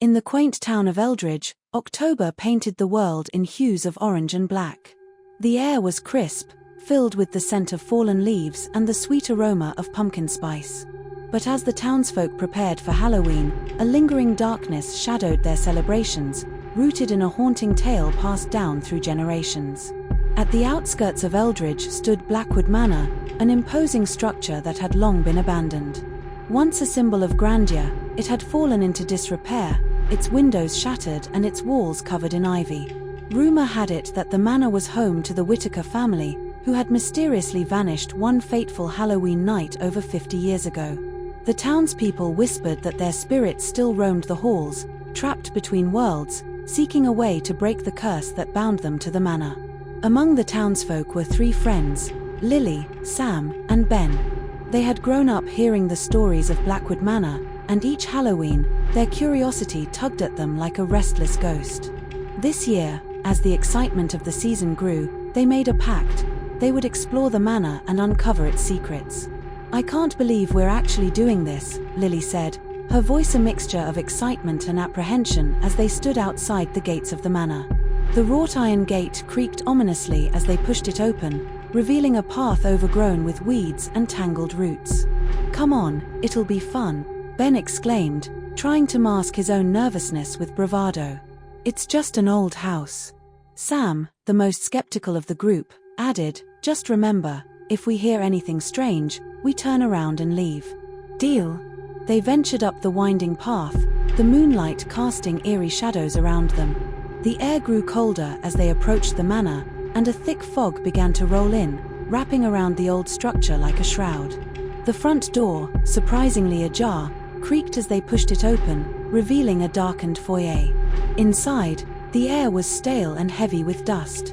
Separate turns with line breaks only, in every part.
In the quaint town of Eldridge, October painted the world in hues of orange and black. The air was crisp, filled with the scent of fallen leaves and the sweet aroma of pumpkin spice. But as the townsfolk prepared for Halloween, a lingering darkness shadowed their celebrations, rooted in a haunting tale passed down through generations. At the outskirts of Eldridge stood Blackwood Manor, an imposing structure that had long been abandoned. Once a symbol of grandeur, it had fallen into disrepair, its windows shattered and its walls covered in ivy. Rumor had it that the manor was home to the Whittaker family, who had mysteriously vanished one fateful Halloween night over 50 years ago. The townspeople whispered that their spirits still roamed the halls, trapped between worlds, seeking a way to break the curse that bound them to the manor. Among the townsfolk were three friends, Lily, Sam, and Ben. They had grown up hearing the stories of Blackwood Manor, and each Halloween, their curiosity tugged at them like a restless ghost. This year, as the excitement of the season grew, they made a pact. They would explore the manor and uncover its secrets. "I can't believe we're actually doing this," Lily said, her voice a mixture of excitement and apprehension as they stood outside the gates of the manor. The wrought iron gate creaked ominously as they pushed it open, revealing a path overgrown with weeds and tangled roots. "Come on, it'll be fun," Ben exclaimed, trying to mask his own nervousness with bravado. "It's just an old house." Sam, the most skeptical of the group, added, "Just remember, if we hear anything strange, we turn around and leave." "Deal." They ventured up the winding path, the moonlight casting eerie shadows around them. The air grew colder as they approached the manor, and a thick fog began to roll in, wrapping around the old structure like a shroud. The front door, surprisingly ajar, creaked as they pushed it open, revealing a darkened foyer. Inside, the air was stale and heavy with dust.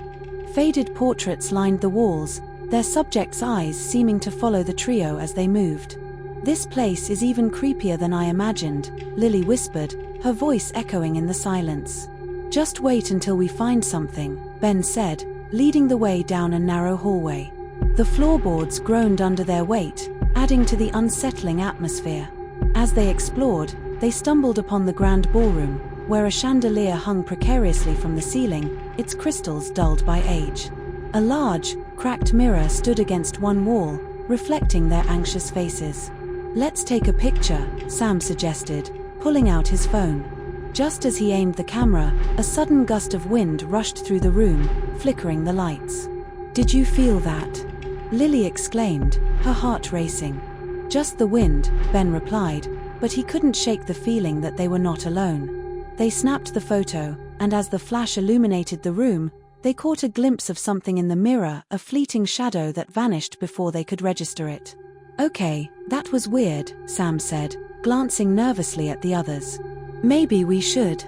Faded portraits lined the walls, their subjects' eyes seeming to follow the trio as they moved. "This place is even creepier than I imagined," Lily whispered, her voice echoing in the silence. "Just wait until we find something," Ben said, leading the way down a narrow hallway. The floorboards groaned under their weight, adding to the unsettling atmosphere. As they explored, they stumbled upon the grand ballroom, where a chandelier hung precariously from the ceiling, its crystals dulled by age. A large, cracked mirror stood against one wall, reflecting their anxious faces. "Let's take a picture," Sam suggested, pulling out his phone. Just as he aimed the camera, a sudden gust of wind rushed through the room, flickering the lights. "Did you feel that?" Lily exclaimed, her heart racing. "Just the wind," Ben replied, but he couldn't shake the feeling that they were not alone. They snapped the photo, and as the flash illuminated the room, they caught a glimpse of something in the mirror, a fleeting shadow that vanished before they could register it. "Okay, that was weird," Sam said, glancing nervously at the others. "Maybe we should."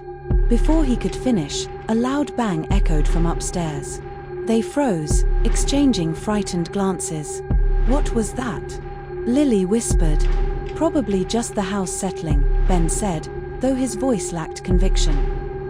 Before he could finish, a loud bang echoed from upstairs. They froze, exchanging frightened glances. "What was that?" Lily whispered. "Probably just the house settling," Ben said, though his voice lacked conviction.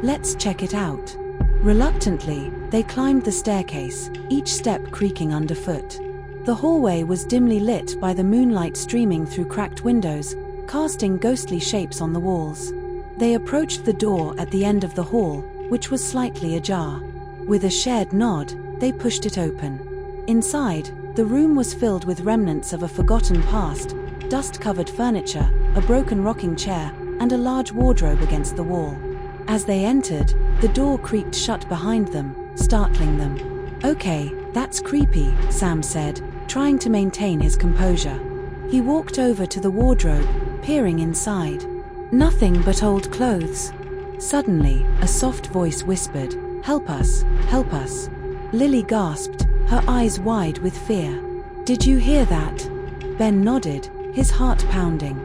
"Let's check it out." Reluctantly, they climbed the staircase, each step creaking underfoot. The hallway was dimly lit by the moonlight streaming through cracked windows, casting ghostly shapes on the walls. They approached the door at the end of the hall, which was slightly ajar. With a shared nod, they pushed it open. Inside, the room was filled with remnants of a forgotten past, dust-covered furniture, a broken rocking chair, and a large wardrobe against the wall. As they entered, the door creaked shut behind them, startling them. "Okay, that's creepy," Sam said, trying to maintain his composure. He walked over to the wardrobe, peering inside. Nothing but old clothes. Suddenly, a soft voice whispered, "Help us, help us." Lily gasped, her eyes wide with fear. "Did you hear that?" Ben nodded, his heart pounding.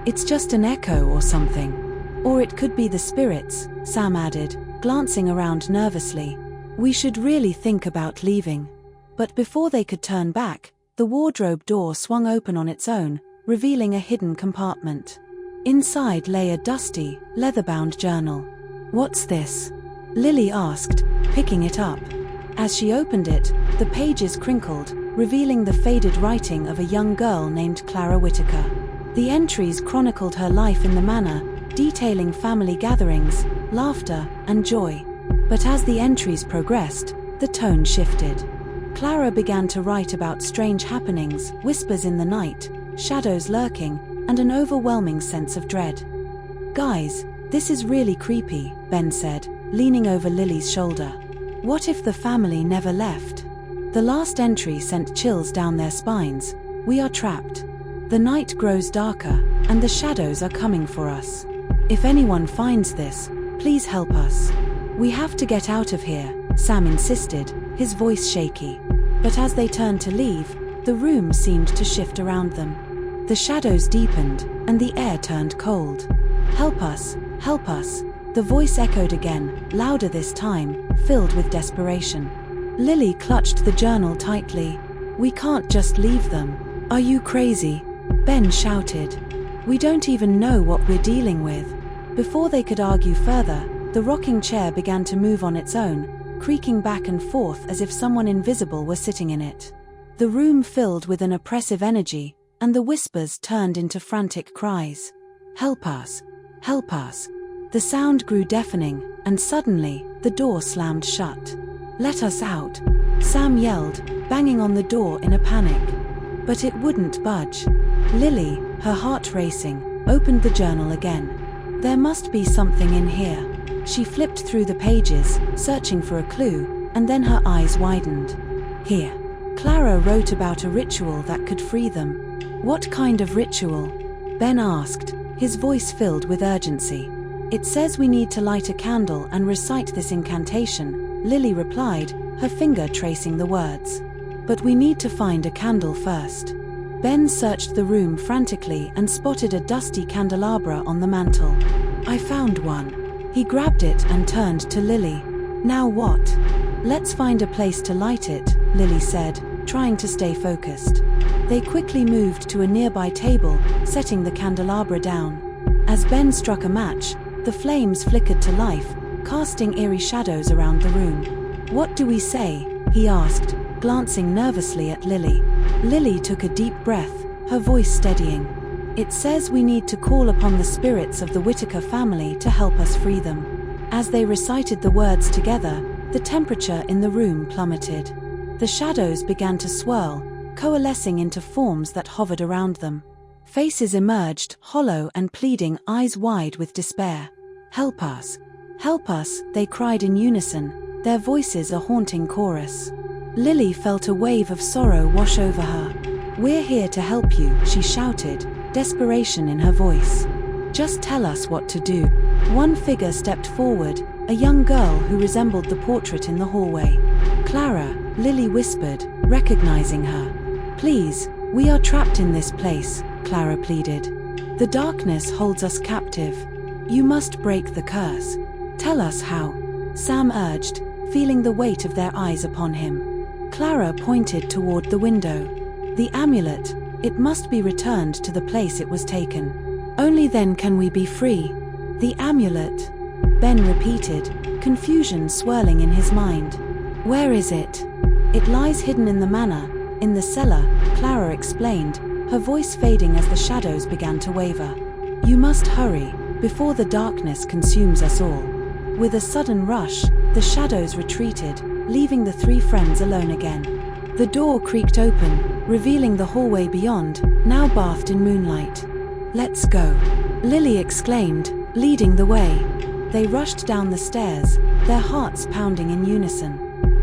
"It's just an echo or something. Or it could be the spirits," Sam added, glancing around nervously. "We should really think about leaving." But before they could turn back, the wardrobe door swung open on its own, revealing a hidden compartment. Inside lay a dusty, leather-bound journal. "What's this?" Lily asked, picking it up. As she opened it, the pages crinkled, revealing the faded writing of a young girl named Clara Whittaker. The entries chronicled her life in the manor, detailing family gatherings, laughter, and joy. But as the entries progressed, the tone shifted. Clara began to write about strange happenings, whispers in the night, shadows lurking, and an overwhelming sense of dread. "Guys, this is really creepy," Ben said, leaning over Lily's shoulder. "What if the family never left?" The last entry sent chills down their spines. "We are trapped. The night grows darker, and the shadows are coming for us. If anyone finds this, please help us. We have to get out of here," Sam insisted, his voice shaky. But as they turned to leave, the room seemed to shift around them. The shadows deepened, and the air turned cold. "Help us, help us," the voice echoed again, louder this time, filled with desperation. Lily clutched the journal tightly. "We can't just leave them. Are you crazy?" Ben shouted. "We don't even know what we're dealing with." Before they could argue further, the rocking chair began to move on its own, creaking back and forth as if someone invisible were sitting in it. The room filled with an oppressive energy, and the whispers turned into frantic cries. "Help us! Help us!" The sound grew deafening, and suddenly, the door slammed shut. "Let us out!" Sam yelled, banging on the door in a panic. But it wouldn't budge. Lily, her heart racing, opened the journal again. There must be something in here. She flipped through the pages, searching for a clue, and then her eyes widened. Here. Clara wrote about a ritual that could free them. "What kind of ritual?" Ben asked, his voice filled with urgency. "It says we need to light a candle and recite this incantation," Lily replied, her finger tracing the words. "But we need to find a candle first." Ben searched the room frantically and spotted a dusty candelabra on the mantel. "I found one." He grabbed it and turned to Lily. "Now what?" "Let's find a place to light it," Lily said, trying to stay focused. They quickly moved to a nearby table, setting the candelabra down. As Ben struck a match, the flames flickered to life, casting eerie shadows around the room. "What do we say?" he asked, glancing nervously at Lily. Lily took a deep breath, her voice steadying. "It says we need to call upon the spirits of the Whittaker family to help us free them." As they recited the words together, the temperature in the room plummeted. The shadows began to swirl, coalescing into forms that hovered around them. Faces emerged, hollow and pleading, eyes wide with despair. "Help us! Help us!" they cried in unison, their voices a haunting chorus. Lily felt a wave of sorrow wash over her. "We're here to help you," she shouted, desperation in her voice. "Just tell us what to do." One figure stepped forward, a young girl who resembled the portrait in the hallway. "Clara," Lily whispered, recognizing her. "Please, we are trapped in this place," Clara pleaded. "The darkness holds us captive. You must break the curse. Tell us how," Sam urged, feeling the weight of their eyes upon him. Clara pointed toward the window. "The amulet, it must be returned to the place it was taken. Only then can we be free." "The amulet," Ben repeated, confusion swirling in his mind. "Where is it?" "It lies hidden in the manor, in the cellar," Clara explained, her voice fading as the shadows began to waver. "You must hurry, before the darkness consumes us all." With a sudden rush, the shadows retreated, leaving the three friends alone again. The door creaked open, revealing the hallway beyond, now bathed in moonlight. "Let's go," Lily exclaimed, leading the way. They rushed down the stairs, their hearts pounding in unison.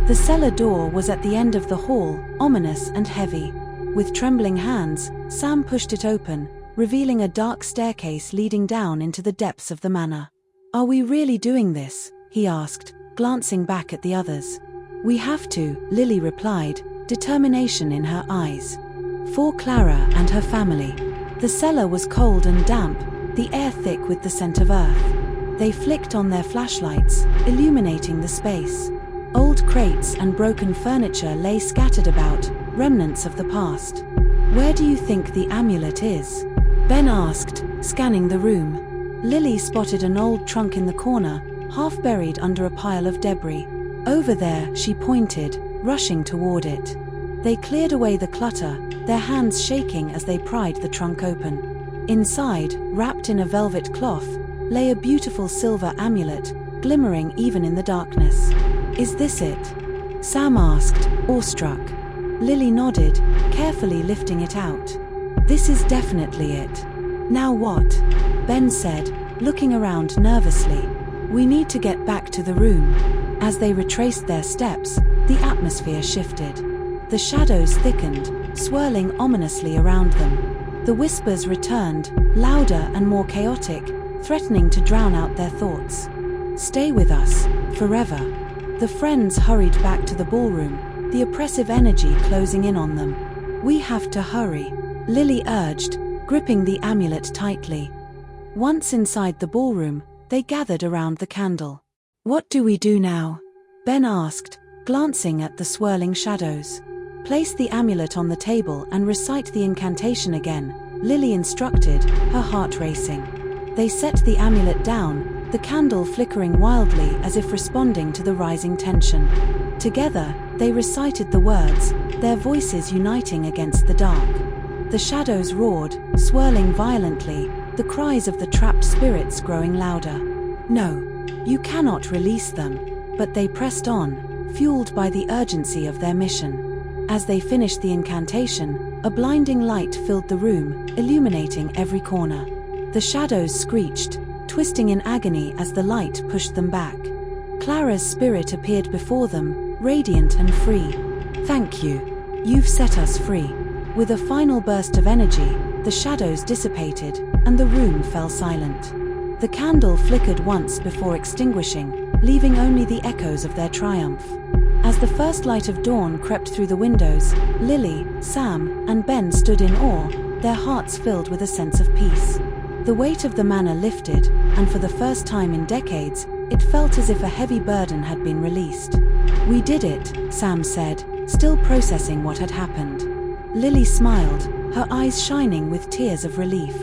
The cellar door was at the end of the hall, ominous and heavy. With trembling hands, Sam pushed it open, revealing a dark staircase leading down into the depths of the manor. "Are we really doing this?" he asked, glancing back at the others. "We have to," Lily replied, determination in her eyes. "For Clara and her family." The cellar was cold and damp, the air thick with the scent of earth. They flicked on their flashlights, illuminating the space. Old crates and broken furniture lay scattered about, remnants of the past. "Where do you think the amulet is?" Ben asked, scanning the room. Lily spotted an old trunk in the corner, half buried under a pile of debris. "Over there," she pointed, rushing toward it. They cleared away the clutter, their hands shaking as they pried the trunk open. Inside, wrapped in a velvet cloth, lay a beautiful silver amulet, glimmering even in the darkness. "Is this it?" Sam asked, awestruck. Lily nodded, carefully lifting it out. "This is definitely it." "Now what?" Ben said, looking around nervously. "We need to get back to the room." As they retraced their steps, the atmosphere shifted. The shadows thickened, swirling ominously around them. The whispers returned, louder and more chaotic, threatening to drown out their thoughts. "Stay with us, forever." The friends hurried back to the ballroom, the oppressive energy closing in on them. "We have to hurry," Lily urged, gripping the amulet tightly. Once inside the ballroom, they gathered around the candle. "What do we do now?" Ben asked, glancing at the swirling shadows. "Place the amulet on the table and recite the incantation again," Lily instructed, her heart racing. They set the amulet down, the candle flickering wildly as if responding to the rising tension. Together, they recited the words, their voices uniting against the dark. The shadows roared, swirling violently, the cries of the trapped spirits growing louder. "No, you cannot release them." But they pressed on, fueled by the urgency of their mission. As they finished the incantation, a blinding light filled the room, illuminating every corner. The shadows screeched, twisting in agony as the light pushed them back. Clara's spirit appeared before them, radiant and free. "Thank you. You've set us free." With a final burst of energy, the shadows dissipated, and the room fell silent. The candle flickered once before extinguishing, leaving only the echoes of their triumph. As the first light of dawn crept through the windows, Lily, Sam, and Ben stood in awe, their hearts filled with a sense of peace. The weight of the manor lifted, and for the first time in decades, it felt as if a heavy burden had been released. "We did it," Sam said, still processing what had happened. Lily smiled, her eyes shining with tears of relief.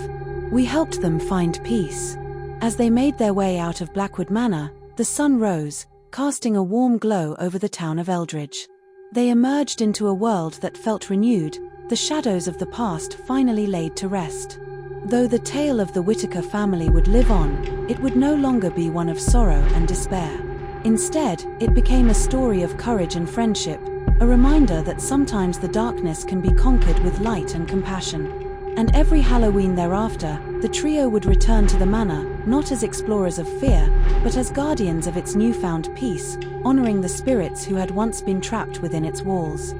"We helped them find peace." As they made their way out of Blackwood Manor, the sun rose, casting a warm glow over the town of Eldridge. They emerged into a world that felt renewed, the shadows of the past finally laid to rest. Though the tale of the Whittaker family would live on, it would no longer be one of sorrow and despair. Instead, it became a story of courage and friendship, a reminder that sometimes the darkness can be conquered with light and compassion. And every Halloween thereafter, the trio would return to the manor, not as explorers of fear, but as guardians of its newfound peace, honoring the spirits who had once been trapped within its walls.